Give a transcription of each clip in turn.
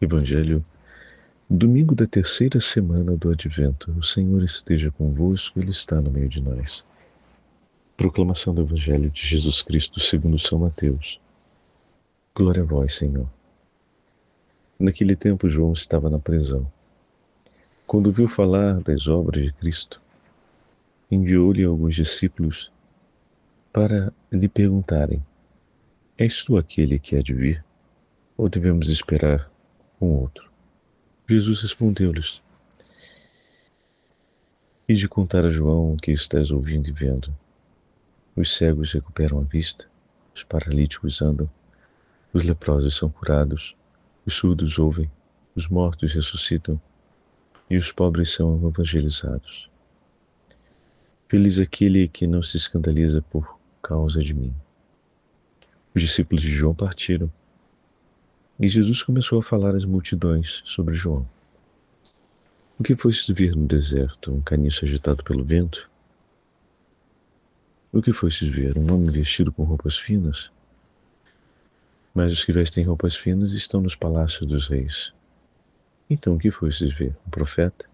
Evangelho, domingo da terceira semana do Advento. O Senhor esteja convosco, Ele está no meio de nós. Proclamação do Evangelho de Jesus Cristo segundo São Mateus. Glória a vós, Senhor. Naquele tempo João estava na prisão. Quando ouviu falar das obras de Cristo, enviou-lhe alguns discípulos para lhe perguntarem: És tu aquele que há de vir, ou devemos esperar um outro? Jesus respondeu-lhes: E de contar a João o que estás ouvindo e vendo. Os cegos recuperam a vista, os paralíticos andam, os leprosos são curados, os surdos ouvem, os mortos ressuscitam e os pobres são evangelizados. Feliz aquele que não se escandaliza por causa de mim. Os discípulos de João partiram e Jesus começou a falar às multidões sobre João. O que foste ver no deserto? Um caniço agitado pelo vento? O que fostes ver? Um homem vestido com roupas finas? Mas os que vestem roupas finas estão nos palácios dos reis. Então o que fostes ver? Um profeta?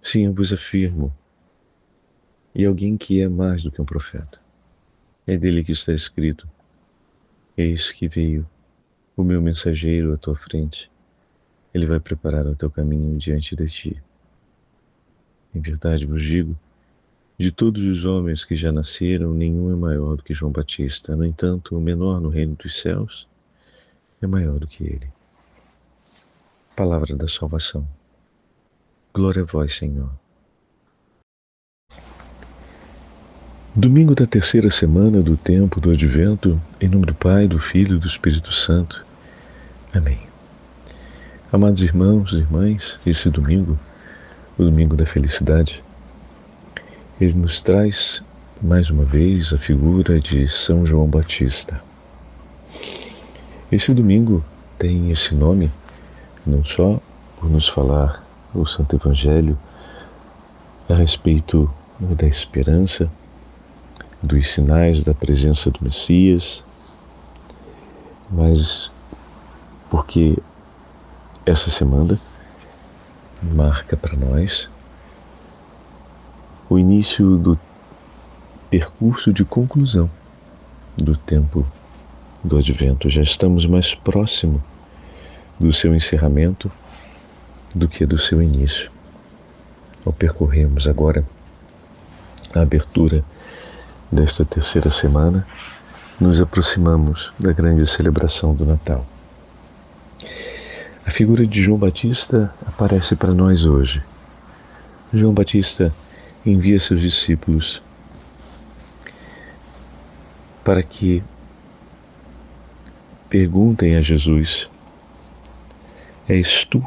Sim, eu vos afirmo. E alguém que é mais do que um profeta. É dele que está escrito: Eis que veio o meu mensageiro à tua frente. Ele vai preparar o teu caminho diante de ti. Em verdade vos digo, de todos os homens que já nasceram, nenhum é maior do que João Batista. No entanto, o menor no reino dos céus é maior do que ele. Palavra da salvação. Glória a vós, Senhor. Domingo da terceira semana do tempo do Advento, em nome do Pai, do Filho e do Espírito Santo. Amém. Amados irmãos e irmãs, esse domingo, o domingo da felicidade, ele nos traz, mais uma vez, a figura de São João Batista. Esse domingo tem esse nome, não só por nos falar o Santo Evangelho a respeito da esperança, dos sinais da presença do Messias, mas porque essa semana marca para nós o início do percurso de conclusão do tempo do Advento. Já estamos mais próximo do seu encerramento do que do seu início. Ao percorrermos agora a abertura desta terceira semana, nos aproximamos da grande celebração do Natal. A figura de João Batista aparece para nós hoje. João Batista envia seus discípulos para que perguntem a Jesus: És tu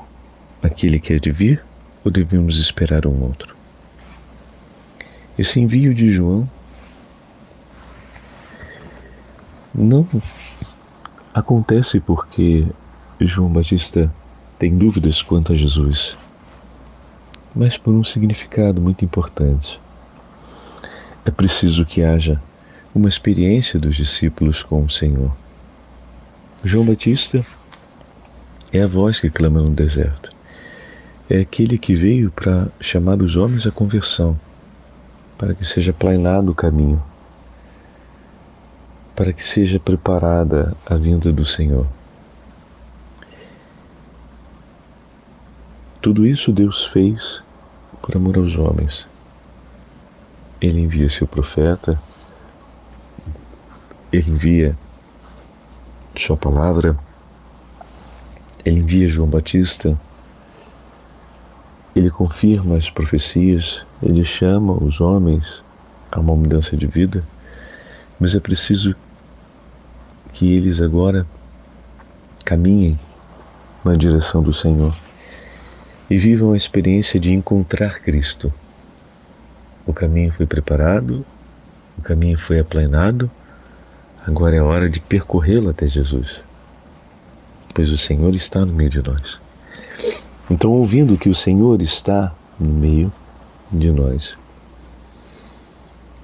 aquele que há de vir, ou devemos esperar um outro? Esse envio de João não acontece porque João Batista tem dúvidas quanto a Jesus, mas por um significado muito importante. É preciso que haja uma experiência dos discípulos com o Senhor. João Batista é a voz que clama no deserto. É aquele que veio para chamar os homens à conversão, para que seja aplanado o caminho, para que seja preparada a vinda do Senhor. Tudo isso Deus fez por amor aos homens. Ele envia seu profeta, ele envia sua palavra, ele envia João Batista, ele confirma as profecias, ele chama os homens a uma mudança de vida, mas é preciso que eles agora caminhem na direção do Senhor e vivam a experiência de encontrar Cristo. O caminho foi preparado, o caminho foi aplanado, agora é hora de percorrê-lo até Jesus, pois o Senhor está no meio de nós. Então, ouvindo que o Senhor está no meio de nós,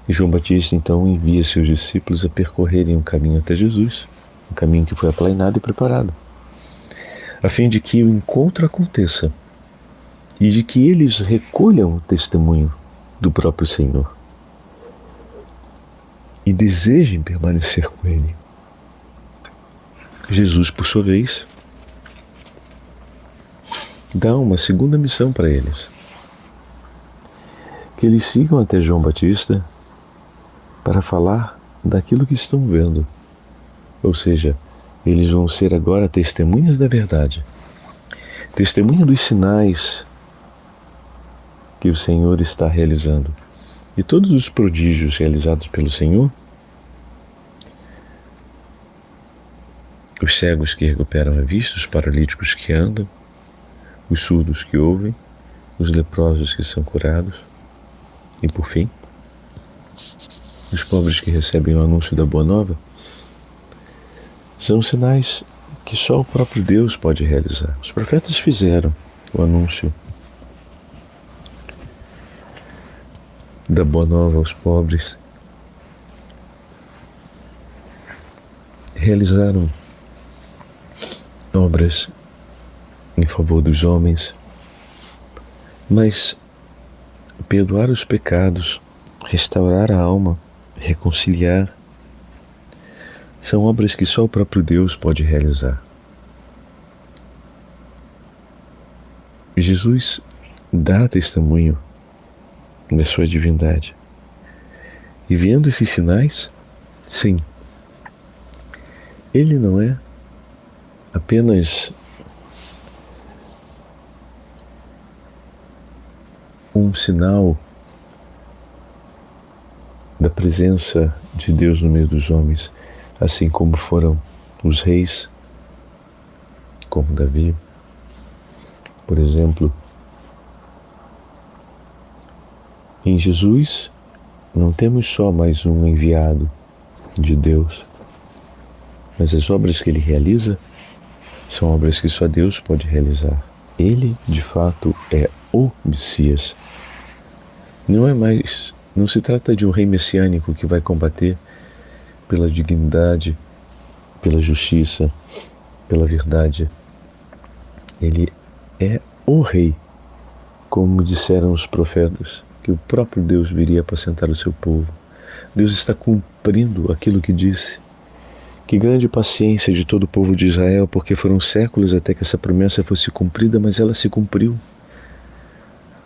João Batista então envia seus discípulos a percorrerem um caminho até Jesus, um caminho que foi aplanado e preparado. a fim de que o encontro aconteça e de que eles recolham o testemunho do próprio Senhor e desejem permanecer com Ele. Jesus, por sua vez, dá uma segunda missão para eles: que eles sigam até João Batista para falar daquilo que estão vendo. Ou seja, eles vão ser agora testemunhas da verdade, testemunha dos sinais que o Senhor está realizando. E todos os prodígios realizados pelo Senhor, os cegos que recuperam a vista, os paralíticos que andam, os surdos que ouvem, os leprosos que são curados, e por fim, os pobres que recebem o anúncio da Boa Nova, são sinais que só o próprio Deus pode realizar. Os profetas fizeram o anúncio da Boa Nova aos pobres, realizaram obras em favor dos homens, mas perdoar os pecados, restaurar a alma, reconciliar, são obras que só o próprio Deus pode realizar. Jesus dá testemunho da sua divindade. E vendo esses sinais, sim, ele não é apenas um sinal da presença de Deus no meio dos homens, assim como foram os reis, como Davi, por exemplo. Em Jesus, não temos só mais um enviado de Deus, mas as obras que ele realiza são obras que só Deus pode realizar. Ele, de fato, é o Messias. Não se trata de um rei messiânico que vai combater pela dignidade, pela justiça, pela verdade. Ele é o rei, como disseram os profetas, que o próprio Deus viria apacentar o seu povo. Deus está cumprindo aquilo que disse. Que grande paciência de todo o povo de Israel, porque foram séculos até que essa promessa fosse cumprida, mas ela se cumpriu.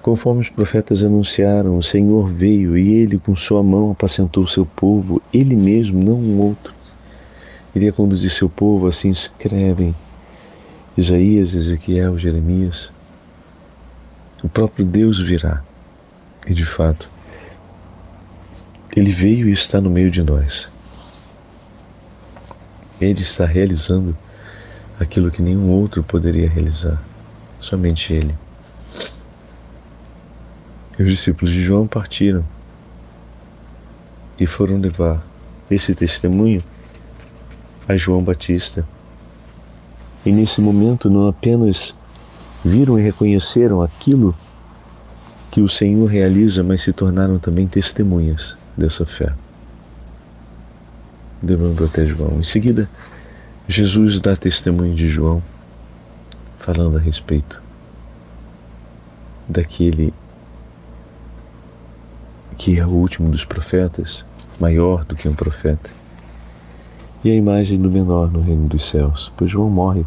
Conforme os profetas anunciaram, o Senhor veio e Ele com sua mão apacentou o seu povo, Ele mesmo, não um outro. Iria conduzir seu povo, assim escrevem Isaías, Ezequiel, Jeremias. O próprio Deus virá. E de fato, Ele veio e está no meio de nós. Ele está realizando aquilo que nenhum outro poderia realizar, somente Ele. E os discípulos de João partiram e foram levar esse testemunho a João Batista. E nesse momento não apenas viram e reconheceram aquilo que o Senhor realiza, mas se tornaram também testemunhas dessa fé, levando até João. Em seguida, Jesus dá testemunho de João, falando a respeito daquele que é o último dos profetas, maior do que um profeta, e a imagem do menor no reino dos céus, pois João morre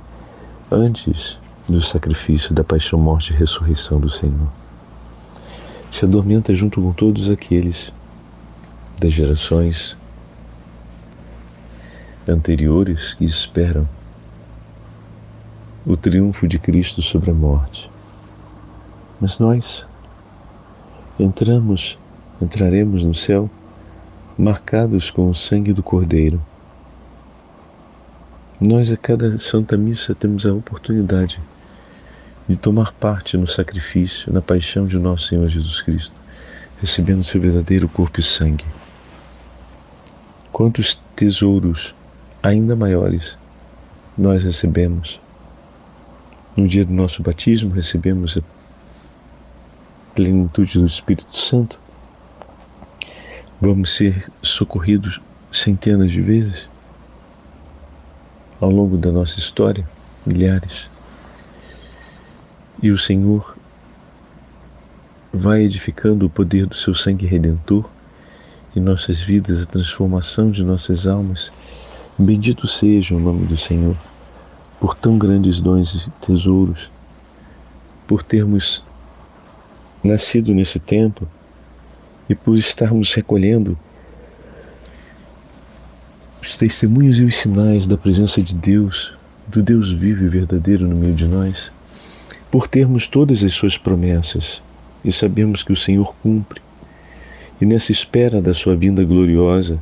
antes do sacrifício, da paixão, morte e ressurreição do Senhor. Se adormenta junto com todos aqueles das gerações anteriores que esperam o triunfo de Cristo sobre a morte. Mas nós entraremos no céu marcados com o sangue do Cordeiro. Nós, a cada Santa Missa, temos a oportunidade de tomar parte no sacrifício, na paixão de nosso Senhor Jesus Cristo, recebendo seu verdadeiro corpo e sangue. Quantos tesouros ainda maiores nós recebemos. No dia do nosso batismo, recebemos a plenitude do Espírito Santo. Vamos ser socorridos centenas de vezes ao longo da nossa história, milhares. E o Senhor vai edificando o poder do seu sangue redentor em nossas vidas, a transformação de nossas almas. Bendito seja o nome do Senhor, por tão grandes dons e tesouros, por termos nascido nesse tempo e por estarmos recolhendo os testemunhos e os sinais da presença de Deus, do Deus vivo e verdadeiro no meio de nós, por termos todas as suas promessas e sabemos que o Senhor cumpre. E nessa espera da sua vinda gloriosa,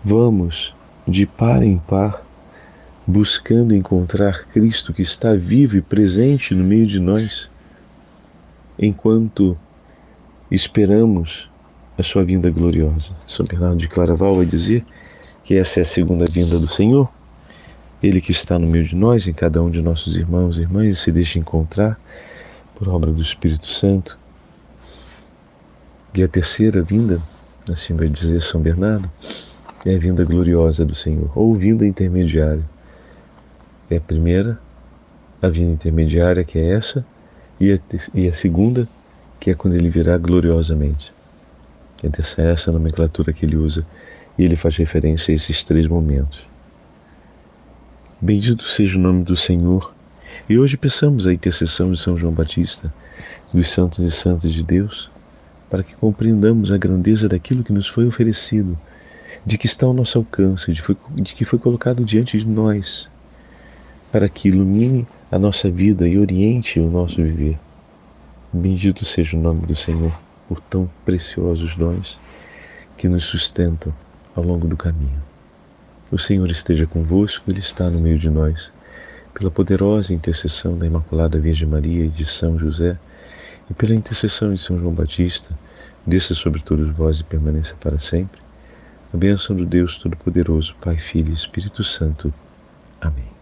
vamos de par em par, buscando encontrar Cristo que está vivo e presente no meio de nós, enquanto esperamos a sua vinda gloriosa. São Bernardo de Claraval vai dizer que essa é a segunda vinda do Senhor, Ele que está no meio de nós, em cada um de nossos irmãos e irmãs, e se deixa encontrar por obra do Espírito Santo. E a terceira vinda, assim vai dizer São Bernardo, é a vinda gloriosa do Senhor, ou vinda intermediária. É a primeira, a vinda intermediária, que é essa, e a segunda, que é quando Ele virá gloriosamente. É essa a nomenclatura que ele usa, e ele faz referência a esses três momentos. Bendito seja o nome do Senhor, e hoje peçamos a intercessão de São João Batista, dos santos e santas de Deus, para que compreendamos a grandeza daquilo que nos foi oferecido, de que está ao nosso alcance, de que foi colocado diante de nós, para que ilumine a nossa vida e oriente o nosso viver. Bendito seja o nome do Senhor, por tão preciosos dons que nos sustentam ao longo do caminho. O Senhor esteja convosco, Ele está no meio de nós. Pela poderosa intercessão da Imaculada Virgem Maria e de São José, e pela intercessão de São João Batista, desça sobre todos vós e permaneça para sempre. A bênção do Deus Todo-Poderoso, Pai, Filho e Espírito Santo. Amém.